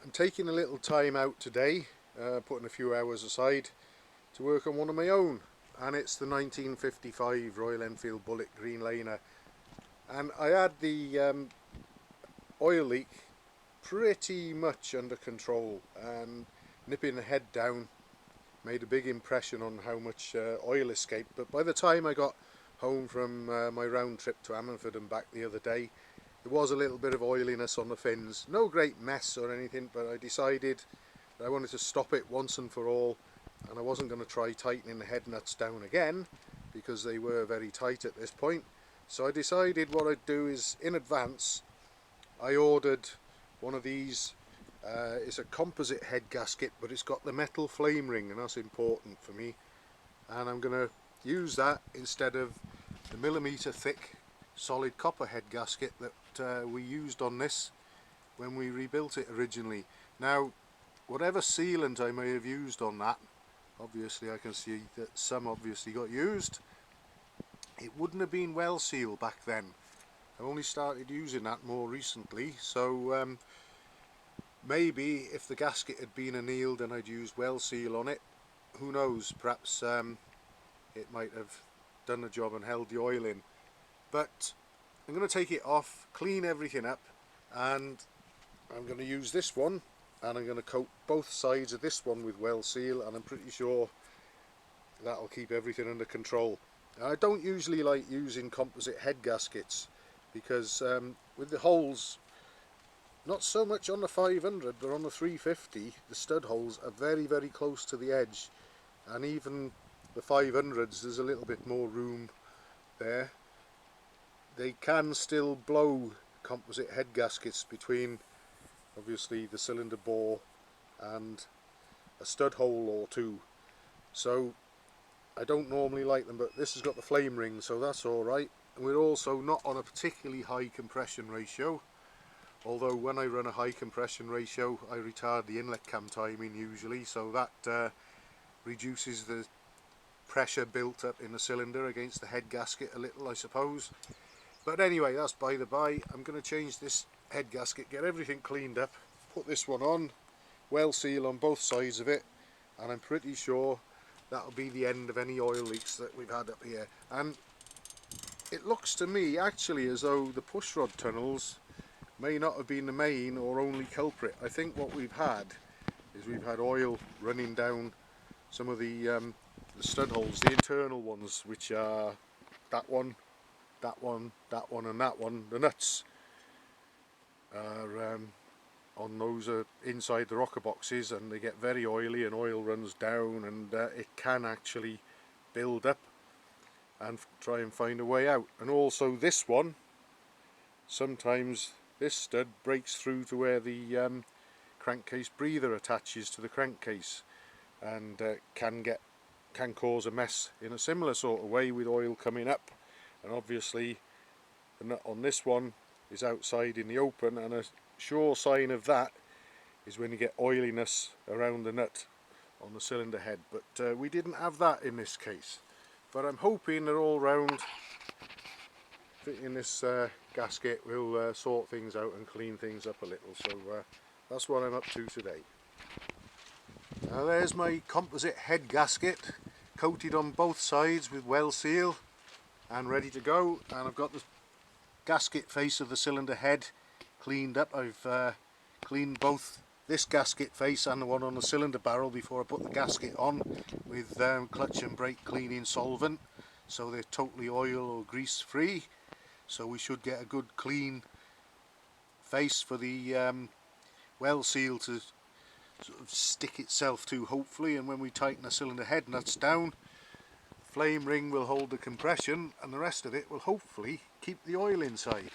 I'm taking a little time out today, putting a few hours aside to work on one of my own, and it's the 1955 Royal Enfield Bullet Greenlaner. And I had the oil leak pretty much under control, and nipping the head down made a big impression on how much oil escaped. But by the time I got home from my round trip to Enfield and back the other day, there was a little bit of oiliness on the fins. No great mess or anything, but I decided that I wanted to stop it once and for all, and I wasn't going to try tightening the head nuts down again because they were very tight at this point. So I decided what I'd do is, in advance, I ordered one of these. It's a composite head gasket, but it's got the metal flame ring, and that's important for me. And I'm going to use that instead of the millimetre thick solid copper head gasket that we used on this when we rebuilt it originally. Now, whatever sealant I may have used on that, obviously I can see that some obviously got used. It wouldn't have been well sealed back then. I only started using that more recently, so maybe if the gasket had been annealed and I'd used well seal on it, who knows, perhaps it might have done the job and held the oil in. But I'm going to take it off, clean everything up, and I'm going to use this one, and I'm going to coat both sides of this one with well seal, and I'm pretty sure that'll keep everything under control. Now, I don't usually like using composite head gaskets because with the holes, not so much on the 500 but on the 350, the stud holes are very close to the edge, and even the 500s there's a little bit more room there. They can still blow composite head gaskets between obviously the cylinder bore and a stud hole or two, so I don't normally like them, but this has got the flame ring, so that's alright. And we're also not on a particularly high compression ratio, although when I run a high compression ratio I retard the inlet cam timing usually, so that reduces the pressure built up in the cylinder against the head gasket a little, I suppose. But anyway, that's by the by. I'm going to change this head gasket, get everything cleaned up, put this one on, well seal on both sides of it, and I'm pretty sure that'll be the end of any oil leaks that we've had up here. And it looks to me actually as though the pushrod tunnels may not have been the main or only culprit. I think what we've had is we've had oil running down some of the stud holes, the internal ones, which are that one, that one, that one and that one. The nuts are on those inside the rocker boxes, and they get very oily and oil runs down, and it can actually build up and try and find a way out. And also this one, sometimes this stud breaks through to where the crankcase breather attaches to the crankcase, and can cause a mess in a similar sort of way with oil coming up. And obviously the nut on this one is outside in the open, and a sure sign of that is when you get oiliness around the nut on the cylinder head. But we didn't have that in this case. But I'm hoping that all round fitting this gasket will sort things out and clean things up a little. So that's what I'm up to today. Now there's my composite head gasket, coated on both sides with well seal and ready to go. And I've got the gasket face of the cylinder head cleaned up. I've cleaned both this gasket face and the one on the cylinder barrel before I put the gasket on with clutch and brake cleaning solvent, so they're totally oil or grease free. So we should get a good clean face for the well seal to sort of stick itself to, hopefully. And when we tighten the cylinder head nuts down, flame ring will hold the compression, and the rest of it will hopefully keep the oil inside.